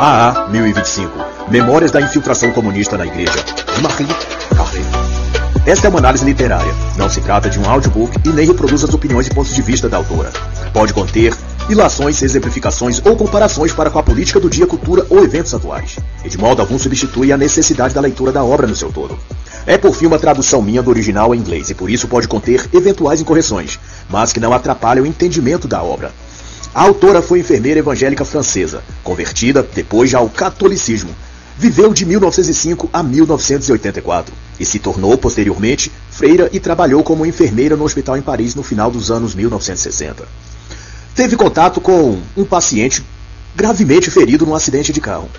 AA 1025, Memórias da Infiltração Comunista na Igreja, de Marie Carré. Esta é uma análise literária, não se trata de um audiobook e nem reproduz as opiniões e pontos de vista da autora. Pode conter ilações, exemplificações ou comparações para com a política do dia, cultura ou eventos atuais, e de modo algum substitui a necessidade da leitura da obra no seu todo. É por fim uma tradução minha do original em inglês e por isso pode conter eventuais incorreções, mas que não atrapalham o entendimento da obra. A autora foi enfermeira evangélica francesa, convertida depois ao catolicismo. Viveu de 1905 a 1984 e se tornou posteriormente freira e trabalhou como enfermeira no hospital em Paris no final dos anos 1960. Teve contato com um paciente gravemente ferido num acidente de carro.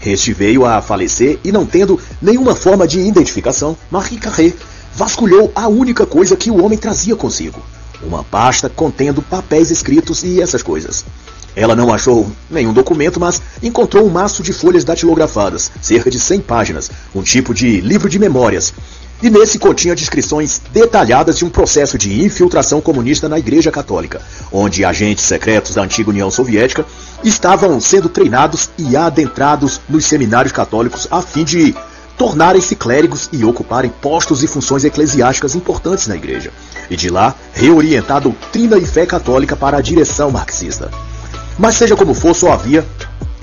Este veio a falecer e, não tendo nenhuma forma de identificação, Marie Carré vasculhou a única coisa que o homem trazia consigo: uma pasta contendo papéis escritos e essas coisas. Ela não achou nenhum documento, mas encontrou um maço de folhas datilografadas, cerca de 100 páginas, um tipo de livro de memórias. E nesse continha descrições detalhadas de um processo de infiltração comunista na Igreja Católica, onde agentes secretos da antiga União Soviética estavam sendo treinados e adentrados nos seminários católicos a fim de tornarem-se clérigos e ocuparem postos e funções eclesiásticas importantes na Igreja, e de lá reorientar a doutrina e fé católica para a direção marxista. Mas seja como for, só havia,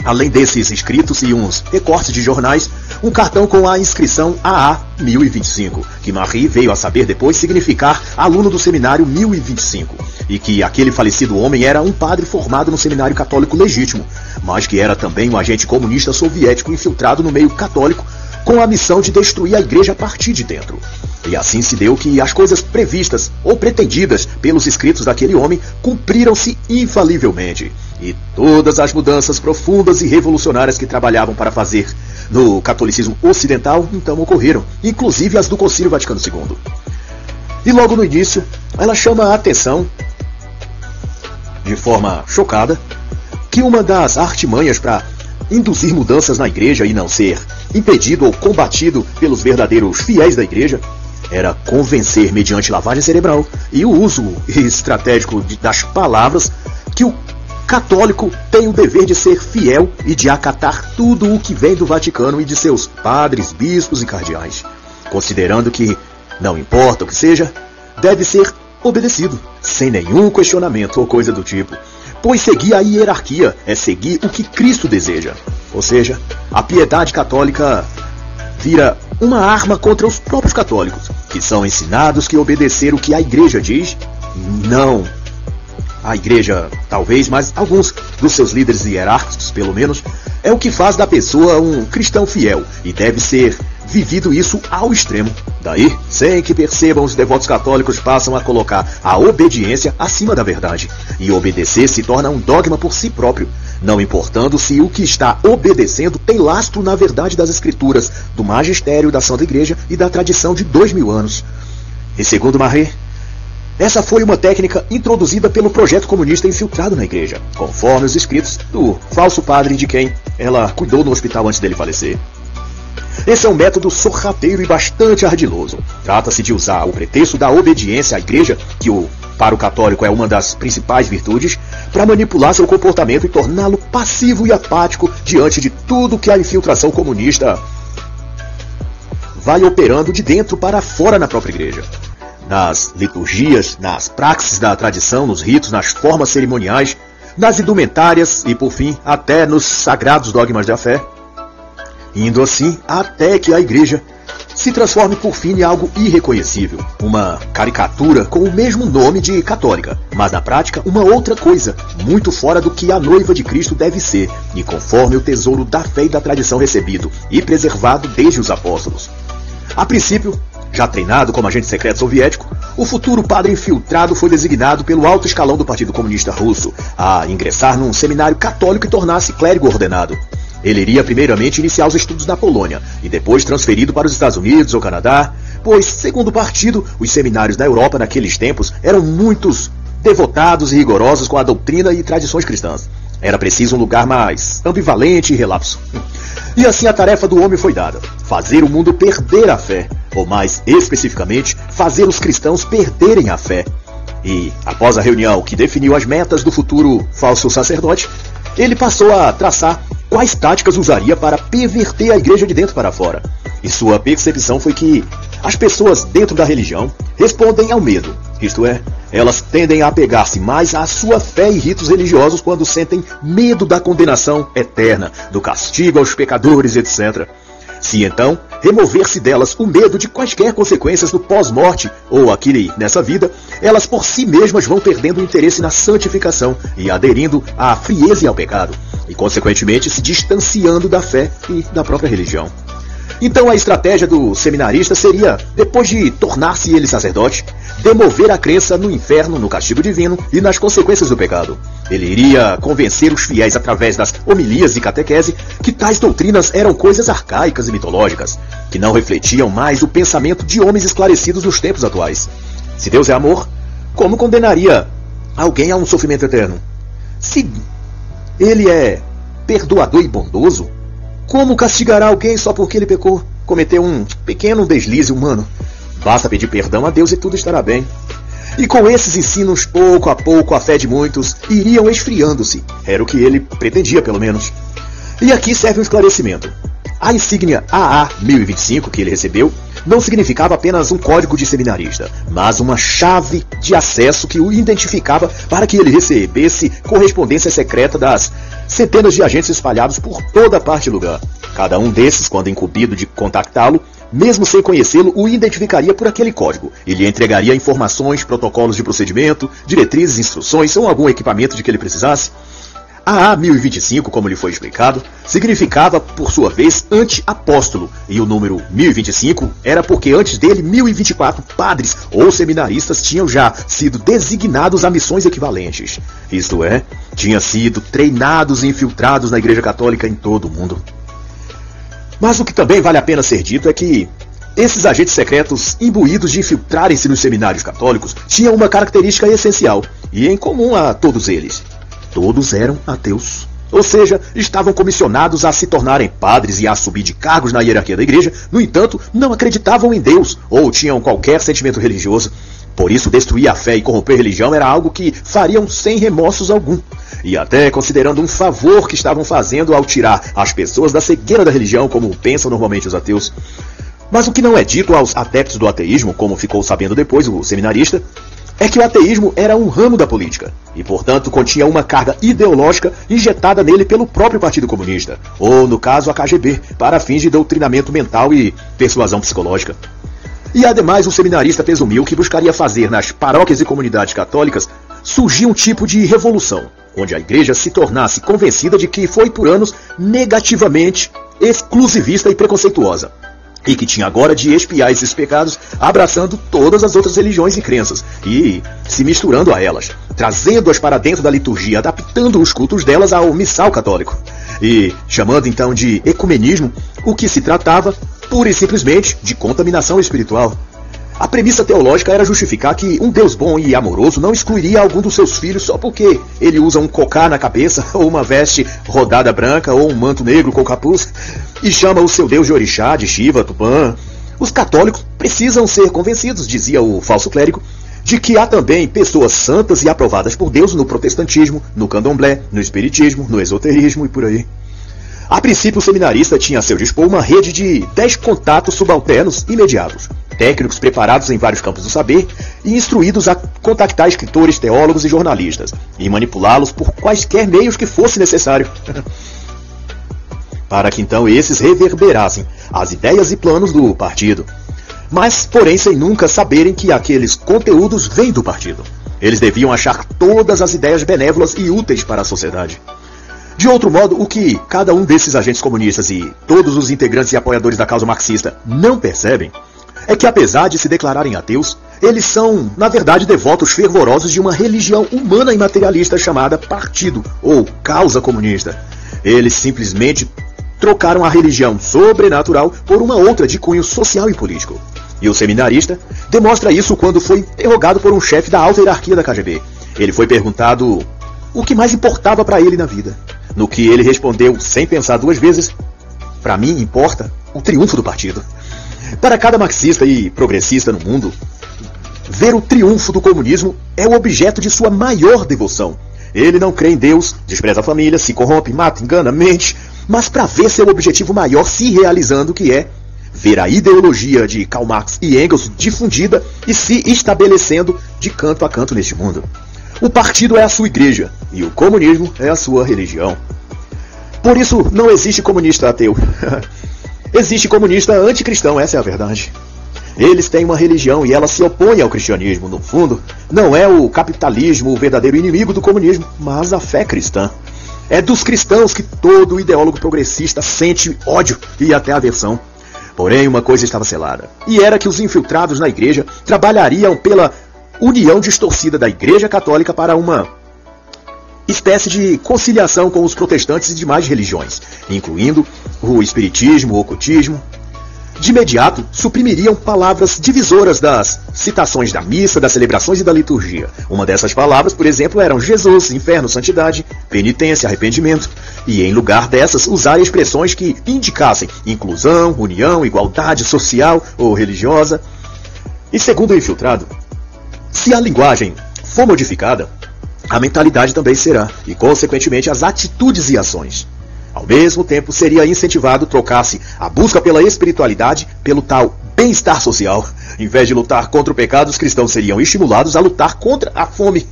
além desses escritos e uns recortes de jornais, um cartão com a inscrição AA 1025, que Marie veio a saber depois significar aluno do seminário 1025, e que aquele falecido homem era um padre formado no seminário católico legítimo, mas que era também um agente comunista soviético infiltrado no meio católico com a missão de destruir a igreja a partir de dentro. E assim se deu que as coisas previstas ou pretendidas pelos escritos daquele homem cumpriram-se infalivelmente. E todas as mudanças profundas e revolucionárias que trabalhavam para fazer no catolicismo ocidental então ocorreram, inclusive as do Concílio Vaticano II. E logo no início, ela chama a atenção, de forma chocada, que uma das artimanhas para induzir mudanças na igreja e não ser impedido ou combatido pelos verdadeiros fiéis da igreja era convencer mediante lavagem cerebral e o uso estratégico das palavras que o católico tem o dever de ser fiel e de acatar tudo o que vem do Vaticano e de seus padres, bispos e cardeais, considerando que, não importa o que seja, deve ser obedecido, sem nenhum questionamento ou coisa do tipo, pois seguir a hierarquia é seguir o que Cristo deseja. Ou seja, a piedade católica vira uma arma contra os próprios católicos, que são ensinados que obedecer o que a igreja diz, não a igreja talvez, mas alguns dos seus líderes hierárquicos, pelo menos, é o que faz da pessoa um cristão fiel, e deve ser vivido isso ao extremo. Daí, sem que percebam, os devotos católicos passam a colocar a obediência acima da verdade, e obedecer se torna um dogma por si próprio, não importando se o que está obedecendo tem lastro na verdade das Escrituras, do magistério da Santa Igreja e da tradição de 2000 anos. E segundo Marie, essa foi uma técnica introduzida pelo projeto comunista infiltrado na igreja, conforme os escritos do falso padre de quem ela cuidou no hospital antes dele falecer. Esse é um método sorrateiro e bastante ardiloso. Trata-se de usar o pretexto da obediência à igreja, que para o católico é uma das principais virtudes, para manipular seu comportamento e torná-lo passivo e apático diante de tudo que a infiltração comunista vai operando de dentro para fora na própria igreja. Nas liturgias, nas praxes da tradição, nos ritos, nas formas cerimoniais, nas indumentárias e, por fim, até nos sagrados dogmas da fé, indo assim até que a igreja se transforme por fim em algo irreconhecível, uma caricatura com o mesmo nome de católica, mas na prática uma outra coisa, muito fora do que a noiva de Cristo deve ser, e conforme o tesouro da fé e da tradição recebido e preservado desde os apóstolos. A princípio, já treinado como agente secreto soviético, o futuro padre infiltrado foi designado pelo alto escalão do Partido Comunista Russo a ingressar num seminário católico e tornar-se clérigo ordenado. Ele iria primeiramente iniciar os estudos na Polônia e depois transferido para os Estados Unidos ou Canadá, pois, segundo o partido, os seminários na Europa naqueles tempos eram muitos devotados e rigorosos com a doutrina e tradições cristãs. Era preciso um lugar mais ambivalente e relapso. E assim a tarefa do homem foi dada: fazer o mundo perder a fé, ou mais especificamente, fazer os cristãos perderem a fé. E, após a reunião que definiu as metas do futuro falso sacerdote, ele passou a traçar quais táticas usaria para perverter a igreja de dentro para fora. E sua percepção foi que as pessoas dentro da religião respondem ao medo, isto é, elas tendem a apegar-se mais à sua fé e ritos religiosos quando sentem medo da condenação eterna, do castigo aos pecadores, etc. Se então remover-se delas o medo de quaisquer consequências do pós-morte ou aqui nessa vida, elas por si mesmas vão perdendo o interesse na santificação e aderindo à frieza e ao pecado, e consequentemente se distanciando da fé e da própria religião. Então a estratégia do seminarista seria, depois de tornar-se ele sacerdote, demover a crença no inferno, no castigo divino e nas consequências do pecado. Ele iria convencer os fiéis através das homilias e catequese que tais doutrinas eram coisas arcaicas e mitológicas, que não refletiam mais o pensamento de homens esclarecidos nos tempos atuais. Se Deus é amor, como condenaria alguém a um sofrimento eterno? Se ele é perdoador e bondoso, como castigará alguém só porque ele pecou, cometeu um pequeno deslize humano? Basta pedir perdão a Deus e tudo estará bem. E com esses ensinos, pouco a pouco, a fé de muitos iriam esfriando-se. Era o que ele pretendia, pelo menos. E aqui serve um esclarecimento. A insígnia AA 1025 que ele recebeu não significava apenas um código de seminarista, mas uma chave de acesso que o identificava para que ele recebesse correspondência secreta das centenas de agentes espalhados por toda parte e lugar. Cada um desses, quando incumbido de contactá-lo, mesmo sem conhecê-lo, o identificaria por aquele código e lhe entregaria informações, protocolos de procedimento, diretrizes, instruções ou algum equipamento de que ele precisasse. A AA 1025, como lhe foi explicado, significava, por sua vez, anti-apóstolo, e o número 1025 era porque antes dele 1024 padres ou seminaristas tinham já sido designados a missões equivalentes. Isto é, tinham sido treinados e infiltrados na Igreja Católica em todo o mundo. Mas o que também vale a pena ser dito é que esses agentes secretos, imbuídos de infiltrarem-se nos seminários católicos, tinham uma característica essencial, e em comum a todos eles. Todos eram ateus. Ou seja, estavam comissionados a se tornarem padres e a subir de cargos na hierarquia da igreja, no entanto, não acreditavam em Deus ou tinham qualquer sentimento religioso. Por isso, destruir a fé e corromper a religião era algo que fariam sem remorsos algum. E até considerando um favor que estavam fazendo ao tirar as pessoas da cegueira da religião, como pensam normalmente os ateus. Mas o que não é dito aos adeptos do ateísmo, como ficou sabendo depois o seminarista, é que o ateísmo era um ramo da política, e portanto continha uma carga ideológica injetada nele pelo próprio Partido Comunista, ou no caso a KGB, para fins de doutrinamento mental e persuasão psicológica. E ademais o seminarista presumiu que buscaria fazer nas paróquias e comunidades católicas surgir um tipo de revolução, onde a igreja se tornasse convencida de que foi por anos negativamente exclusivista e preconceituosa, e que tinha agora de expiar esses pecados abraçando todas as outras religiões e crenças e se misturando a elas, trazendo-as para dentro da liturgia, adaptando os cultos delas ao missal católico e chamando então de ecumenismo o que se tratava pura e simplesmente de contaminação espiritual. A premissa teológica era justificar que um Deus bom e amoroso não excluiria algum dos seus filhos só porque ele usa um cocá na cabeça, ou uma veste rodada branca, ou um manto negro com capuz, e chama o seu Deus de Orixá, de Shiva, Tupã. Os católicos precisam ser convencidos, dizia o falso clérigo, de que há também pessoas santas e aprovadas por Deus no protestantismo, no candomblé, no espiritismo, no esoterismo e por aí. A princípio, o seminarista tinha a seu dispor uma rede de 10 contatos subalternos imediatos, técnicos preparados em vários campos do saber e instruídos a contactar escritores, teólogos e jornalistas, e manipulá-los por quaisquer meios que fosse necessário, para que então esses reverberassem as ideias e planos do partido, mas, porém, sem nunca saberem que aqueles conteúdos vêm do partido. Eles deviam achar todas as ideias benévolas e úteis para a sociedade. De outro modo, o que cada um desses agentes comunistas e todos os integrantes e apoiadores da causa marxista não percebem é que, apesar de se declararem ateus, eles são, na verdade, devotos fervorosos de uma religião humana e materialista chamada partido ou causa comunista. Eles simplesmente trocaram a religião sobrenatural por uma outra de cunho social e político. E o seminarista demonstra isso quando foi interrogado por um chefe da alta hierarquia da KGB. Ele foi perguntado o que mais importava para ele na vida. No que ele respondeu, sem pensar duas vezes: para mim importa o triunfo do partido. Para cada marxista e progressista no mundo, ver o triunfo do comunismo é o objeto de sua maior devoção. Ele não crê em Deus, despreza a família, se corrompe, mata, engana, mente, mas para ver seu objetivo maior se realizando, que é ver a ideologia de Karl Marx e Engels difundida e se estabelecendo de canto a canto neste mundo. O partido é a sua igreja e o comunismo é a sua religião. Por isso não existe comunista ateu. Existe comunista anticristão, essa é a verdade. Eles têm uma religião e ela se opõe ao cristianismo. No fundo, não é o capitalismo o verdadeiro inimigo do comunismo, mas a fé cristã. É dos cristãos que todo ideólogo progressista sente ódio e até aversão. Porém, uma coisa estava selada, e era que os infiltrados na igreja trabalhariam pela união distorcida da Igreja Católica para uma espécie de conciliação com os protestantes e demais religiões, incluindo o espiritismo, o ocultismo. De imediato, suprimiriam palavras divisoras das citações da missa, das celebrações e da liturgia. Uma dessas palavras, por exemplo, eram Jesus, inferno, santidade, penitência, arrependimento. E, em lugar dessas, usar expressões que indicassem inclusão, união, igualdade social ou religiosa. E segundo o infiltrado, se a linguagem for modificada, a mentalidade também será, e, consequentemente, as atitudes e ações. Ao mesmo tempo, seria incentivado trocar-se a busca pela espiritualidade pelo tal bem-estar social. Em vez de lutar contra o pecado, os cristãos seriam estimulados a lutar contra a fome.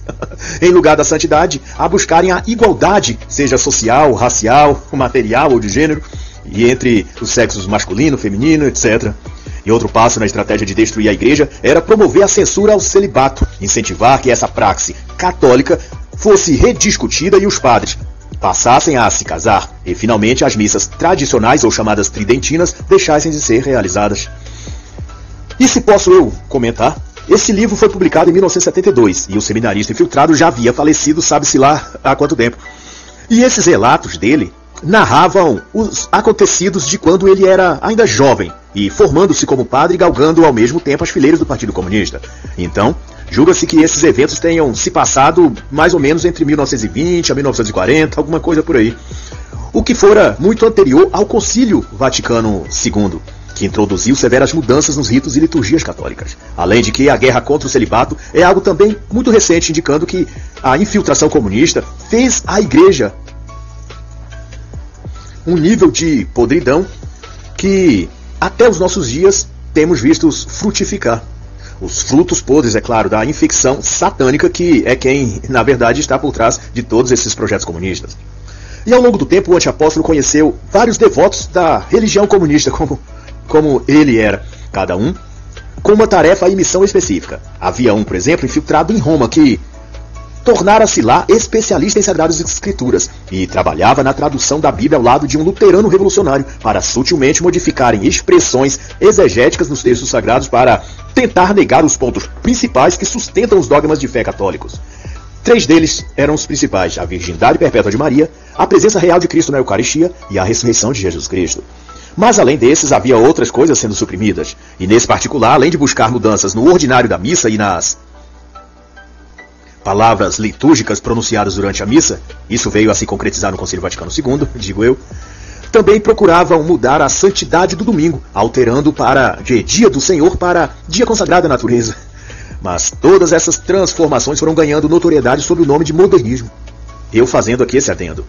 Em lugar da santidade, a buscarem a igualdade, seja social, racial, material ou de gênero, e entre os sexos masculino, feminino, etc. E outro passo na estratégia de destruir a igreja era promover a censura ao celibato, incentivar que essa praxe católica fosse rediscutida e os padres passassem a se casar, e finalmente as missas tradicionais ou chamadas tridentinas deixassem de ser realizadas. E se posso eu comentar, esse livro foi publicado em 1972, e o seminarista infiltrado já havia falecido, sabe-se lá há quanto tempo. E esses relatos dele narravam os acontecidos de quando ele era ainda jovem, e formando-se como padre e galgando ao mesmo tempo as fileiras do Partido Comunista. Então, julga-se que esses eventos tenham se passado mais ou menos entre 1920 a 1940, alguma coisa por aí. O que fora muito anterior ao Concílio Vaticano II, que introduziu severas mudanças nos ritos e liturgias católicas. Além de que a guerra contra o celibato é algo também muito recente, indicando que a infiltração comunista fez a igreja um nível de podridão que até os nossos dias temos vistos frutificar. Os frutos podres, é claro, da infecção satânica que é quem, na verdade, está por trás de todos esses projetos comunistas. E ao longo do tempo, o antiapóstolo conheceu vários devotos da religião comunista, como ele era, cada um com uma tarefa e missão específica. Havia um, por exemplo, infiltrado em Roma, que tornara-se lá especialista em Sagradas Escrituras e trabalhava na tradução da Bíblia ao lado de um luterano revolucionário para sutilmente modificarem expressões exegéticas nos textos sagrados para tentar negar os pontos principais que sustentam os dogmas de fé católicos. 3 deles eram os principais: a virgindade perpétua de Maria, a presença real de Cristo na Eucaristia e a ressurreição de Jesus Cristo. Mas além desses, havia outras coisas sendo suprimidas, e nesse particular, além de buscar mudanças no ordinário da missa e nas palavras litúrgicas pronunciadas durante a missa, isso veio a se concretizar no Concílio Vaticano II, digo eu, também procuravam mudar a santidade do domingo, alterando de dia do Senhor para dia consagrado à natureza. Mas todas essas transformações foram ganhando notoriedade sob o nome de modernismo. Eu fazendo aqui esse adendo.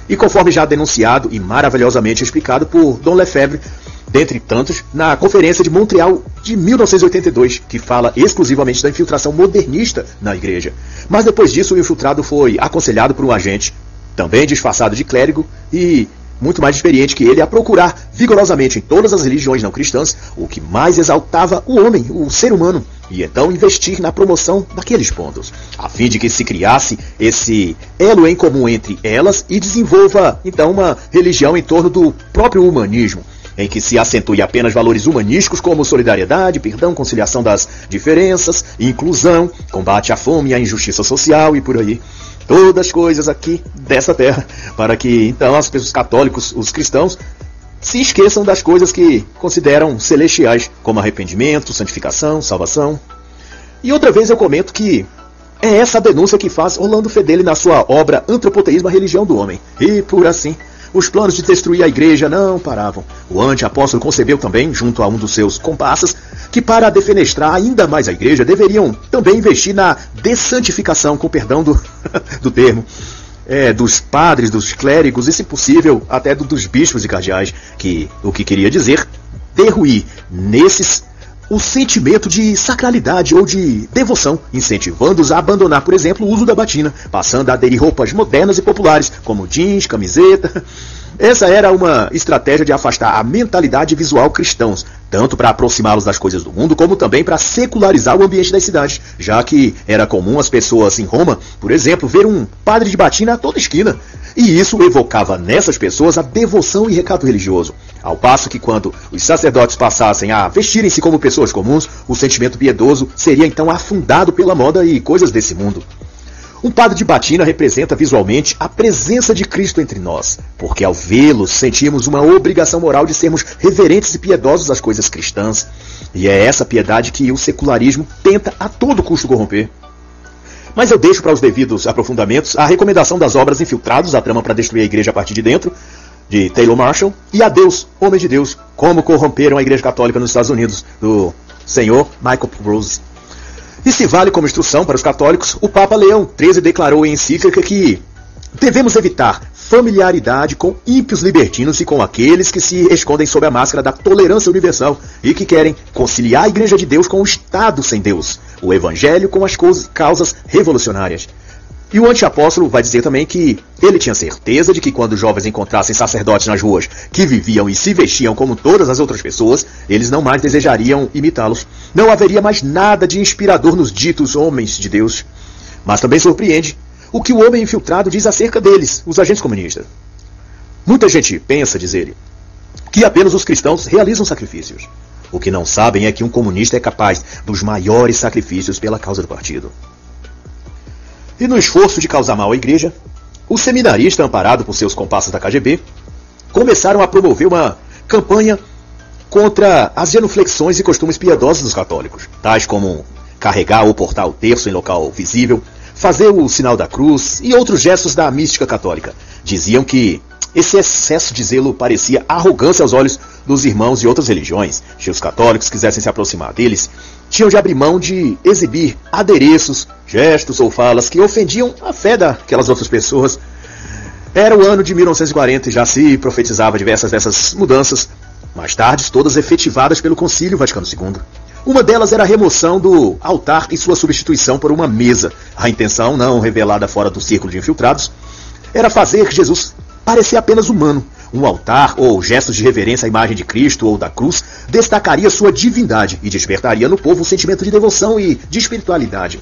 E conforme já denunciado e maravilhosamente explicado por Dom Lefebvre, dentre tantos, na Conferência de Montreal de 1982, que fala exclusivamente da infiltração modernista na igreja. Mas depois disso, o infiltrado foi aconselhado por um agente, também disfarçado de clérigo e muito mais experiente que ele, a procurar vigorosamente em todas as religiões não cristãs o que mais exaltava o homem, o ser humano, e então investir na promoção daqueles pontos, a fim de que se criasse esse elo em comum entre elas e desenvolva então uma religião em torno do próprio humanismo, em que se acentue apenas valores humanísticos como solidariedade, perdão, conciliação das diferenças, inclusão, combate à fome e à injustiça social e por aí. Todas coisas aqui dessa terra, para que então as pessoas católicos, os cristãos, se esqueçam das coisas que consideram celestiais, como arrependimento, santificação, salvação. E outra vez eu comento que é essa a denúncia que faz Orlando Fedeli na sua obra Antropoteísmo, a Religião do Homem. E por assim, os planos de destruir a igreja não paravam. O anti-apóstolo concebeu também, junto a um dos seus comparsas, que para defenestrar ainda mais a igreja, deveriam também investir na dessantificação, com perdão do termo. dos padres, dos clérigos e, se possível, até dos bispos e cardeais, o que queria dizer derruir nesses o sentimento de sacralidade ou de devoção, incentivando-os a abandonar, por exemplo, o uso da batina, passando a aderir roupas modernas e populares, como jeans, camiseta. Essa era uma estratégia de afastar a mentalidade visual cristãos, tanto para aproximá-los das coisas do mundo, como também para secularizar o ambiente das cidades, já que era comum as pessoas em Roma, por exemplo, ver um padre de batina a toda esquina. E isso evocava nessas pessoas a devoção e recato religioso. Ao passo que quando os sacerdotes passassem a vestirem-se como pessoas comuns, o sentimento piedoso seria então afundado pela moda e coisas desse mundo. Um padre de batina representa visualmente a presença de Cristo entre nós, porque ao vê-lo sentimos uma obrigação moral de sermos reverentes e piedosos às coisas cristãs. E é essa piedade que o secularismo tenta a todo custo corromper. Mas eu deixo para os devidos aprofundamentos a recomendação das obras Infiltrados, a trama para destruir a igreja a partir de dentro, de Taylor Marshall, e Adeus, Homem de Deus, como corromperam a igreja católica nos Estados Unidos, do senhor Michael Rose. E se vale como instrução para os católicos, o Papa Leão XIII declarou em encíclica que devemos evitar familiaridade com ímpios libertinos e com aqueles que se escondem sob a máscara da tolerância universal e que querem conciliar a Igreja de Deus com o Estado sem Deus, o Evangelho com as causas revolucionárias. E o antiapóstolo vai dizer também que ele tinha certeza de que quando os jovens encontrassem sacerdotes nas ruas que viviam e se vestiam como todas as outras pessoas, eles não mais desejariam imitá-los. Não haveria mais nada de inspirador nos ditos homens de Deus. Mas também surpreende o que o homem infiltrado diz acerca deles, os agentes comunistas. Muita gente pensa, diz ele, que apenas os cristãos realizam sacrifícios. O que não sabem é que um comunista é capaz dos maiores sacrifícios pela causa do partido. E no esforço de causar mal à igreja, o seminarista, amparado por seus comparsas da KGB, começaram a promover uma campanha contra as genuflexões e costumes piedosos dos católicos, tais como carregar ou portar o terço em local visível, fazer o sinal da cruz e outros gestos da mística católica. Diziam que esse excesso de zelo parecia arrogância aos olhos dos irmãos de outras religiões. Se os católicos quisessem se aproximar deles, tinham de abrir mão de exibir adereços, gestos ou falas que ofendiam a fé daquelas outras pessoas. Era o ano de 1940 e já se profetizava diversas dessas mudanças, mais tarde todas efetivadas pelo Concílio Vaticano II. Uma delas era a remoção do altar e sua substituição por uma mesa. A intenção, não revelada fora do círculo de infiltrados, era fazer Jesus parecer apenas humano. Um altar ou gestos de reverência à imagem de Cristo ou da cruz destacaria sua divindade e despertaria no povo um sentimento de devoção e de espiritualidade.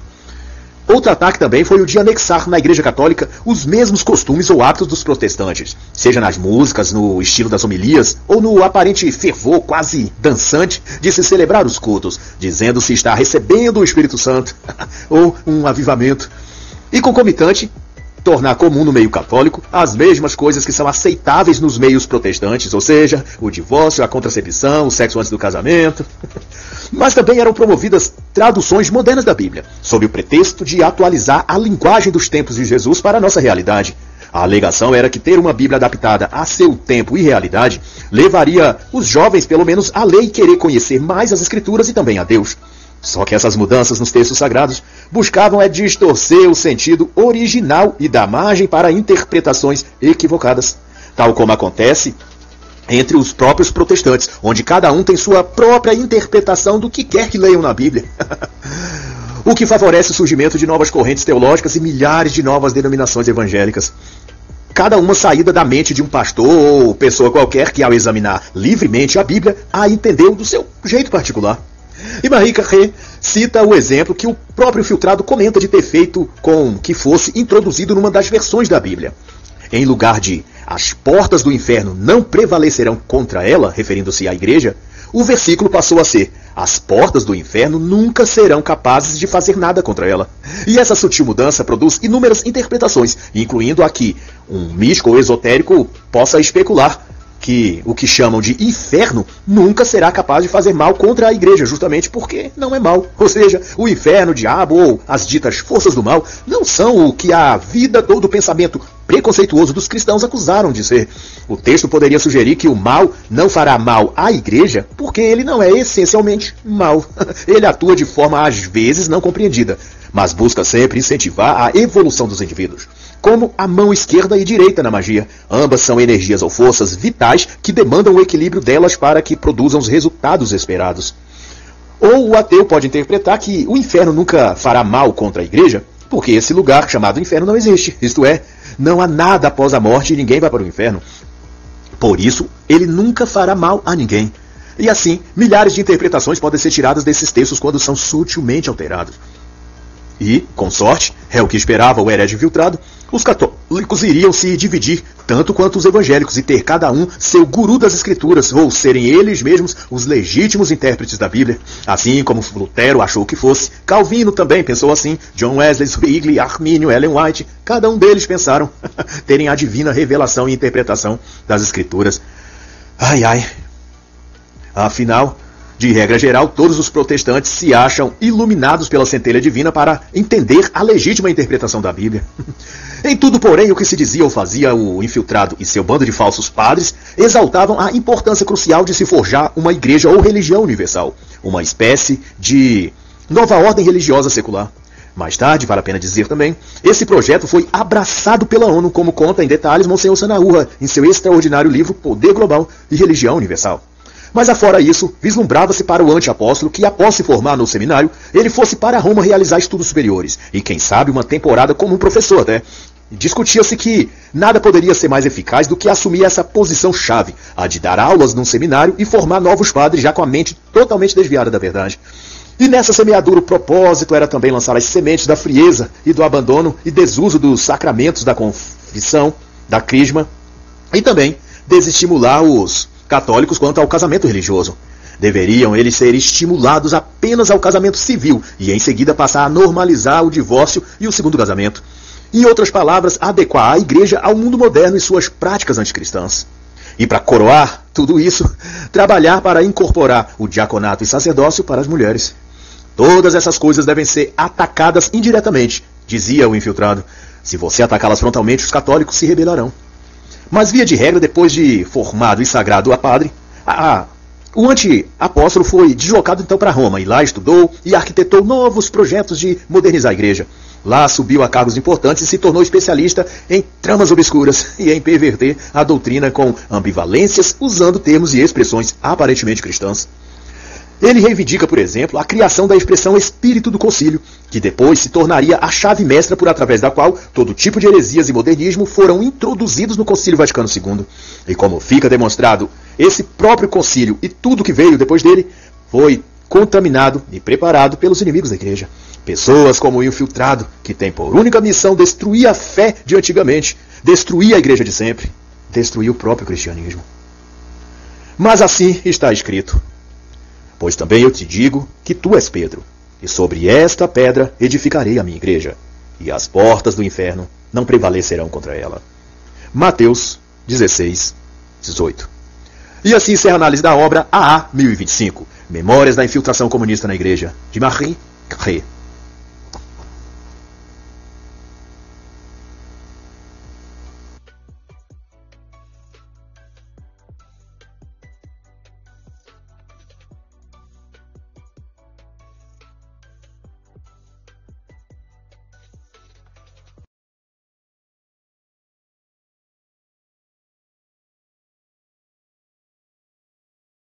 Outro ataque também foi o de anexar na Igreja Católica os mesmos costumes ou hábitos dos protestantes, seja nas músicas, no estilo das homilias, ou no aparente fervor quase dançante de se celebrar os cultos, dizendo-se estar recebendo o Espírito Santo, ou um avivamento. E concomitante, tornar comum no meio católico as mesmas coisas que são aceitáveis nos meios protestantes, ou seja, o divórcio, a contracepção, o sexo antes do casamento. Mas também eram promovidas traduções modernas da Bíblia, sob o pretexto de atualizar a linguagem dos tempos de Jesus para a nossa realidade. A alegação era que ter uma Bíblia adaptada a seu tempo e realidade levaria os jovens, pelo menos, a ler e querer conhecer mais as Escrituras e também a Deus. Só que essas mudanças nos textos sagrados buscavam distorcer o sentido original e dar margem para interpretações equivocadas, tal como acontece entre os próprios protestantes, onde cada um tem sua própria interpretação do que quer que leiam na Bíblia. O que favorece o surgimento de novas correntes teológicas e milhares de novas denominações evangélicas. Cada uma saída da mente de um pastor ou pessoa qualquer que, ao examinar livremente a Bíblia, a entendeu do seu jeito particular. E Marie Carré cita o exemplo que o próprio Infiltrado comenta de ter feito com que fosse introduzido numa das versões da Bíblia. Em lugar de "as portas do inferno não prevalecerão contra ela", referindo-se à igreja, o versículo passou a ser "as portas do inferno nunca serão capazes de fazer nada contra ela". E essa sutil mudança produz inúmeras interpretações, incluindo a que um místico ou esotérico possa especular que o que chamam de inferno nunca será capaz de fazer mal contra a igreja, justamente porque não é mal. Ou seja, o inferno, o diabo ou as ditas forças do mal não são o que a vida ou do pensamento preconceituoso dos cristãos acusaram de ser. O texto poderia sugerir que o mal não fará mal à igreja porque ele não é essencialmente mal. Ele atua de forma às vezes não compreendida, mas busca sempre incentivar a evolução dos indivíduos. como a mão esquerda e direita na magia. Ambas são energias ou forças vitais que demandam o equilíbrio delas para que produzam os resultados esperados. Ou o ateu pode interpretar que o inferno nunca fará mal contra a igreja, porque esse lugar chamado inferno não existe. Isto é, não há nada após a morte e ninguém vai para o inferno. Por isso, ele nunca fará mal a ninguém. E assim, milhares de interpretações podem ser tiradas desses textos quando são sutilmente alterados. E, com sorte, é o que esperava o herege infiltrado, os católicos iriam se dividir tanto quanto os evangélicos e ter cada um seu guru das escrituras, ou serem eles mesmos os legítimos intérpretes da Bíblia. Assim como Lutero achou que fosse, Calvino também pensou assim, John Wesley, Zwingli, Armínio, Ellen White, cada um deles pensaram terem a divina revelação e interpretação das escrituras. Ai, ai. Afinal, de regra geral, todos os protestantes se acham iluminados pela centelha divina para entender a legítima interpretação da Bíblia. Em tudo, porém, o que se dizia ou fazia, o infiltrado e seu bando de falsos padres exaltavam a importância crucial de se forjar uma igreja ou religião universal, uma espécie de nova ordem religiosa secular. Mais tarde, vale a pena dizer também, esse projeto foi abraçado pela ONU, como conta em detalhes Monsenhor Sanaúja em seu extraordinário livro Poder Global e Religião Universal. Mas afora isso, vislumbrava-se para o anti-apóstolo que, após se formar no seminário, ele fosse para Roma realizar estudos superiores, e quem sabe uma temporada como um professor até. Discutia-se que nada poderia ser mais eficaz do que assumir essa posição-chave, a de dar aulas num seminário e formar novos padres já com a mente totalmente desviada da verdade. E nessa semeadura o propósito era também lançar as sementes da frieza e do abandono e desuso dos sacramentos da confissão, da crisma, e também desestimular os católicos quanto ao casamento religioso. Deveriam eles ser estimulados apenas ao casamento civil e em seguida passar a normalizar o divórcio e o segundo casamento. Em outras palavras, adequar a igreja ao mundo moderno e suas práticas anticristãs. E para coroar tudo isso, trabalhar para incorporar o diaconato e sacerdócio para as mulheres. Todas essas coisas devem ser atacadas indiretamente, dizia o infiltrado. Se você atacá-las frontalmente, os católicos se rebelarão. Mas, via de regra, depois de formado e sagrado a padre, o anti-apóstolo foi deslocado então para Roma, e lá estudou e arquitetou novos projetos de modernizar a igreja. Lá subiu a cargos importantes e se tornou especialista em tramas obscuras e em perverter a doutrina com ambivalências, usando termos e expressões aparentemente cristãs. Ele reivindica, por exemplo, a criação da expressão espírito do concílio, que depois se tornaria a chave mestra por através da qual todo tipo de heresias e modernismo foram introduzidos no Concílio Vaticano II. E como fica demonstrado, esse próprio concílio e tudo que veio depois dele foi contaminado e preparado pelos inimigos da igreja. Pessoas como o infiltrado, que tem por única missão destruir a fé de antigamente, destruir a igreja de sempre, destruir o próprio cristianismo. Mas assim está escrito: pois também eu te digo que tu és Pedro, e sobre esta pedra edificarei a minha igreja, e as portas do inferno não prevalecerão contra ela. Mateus 16, 18. E assim encerra a análise da obra AA 1025, Memórias da Infiltração Comunista na Igreja, de Marie Carré.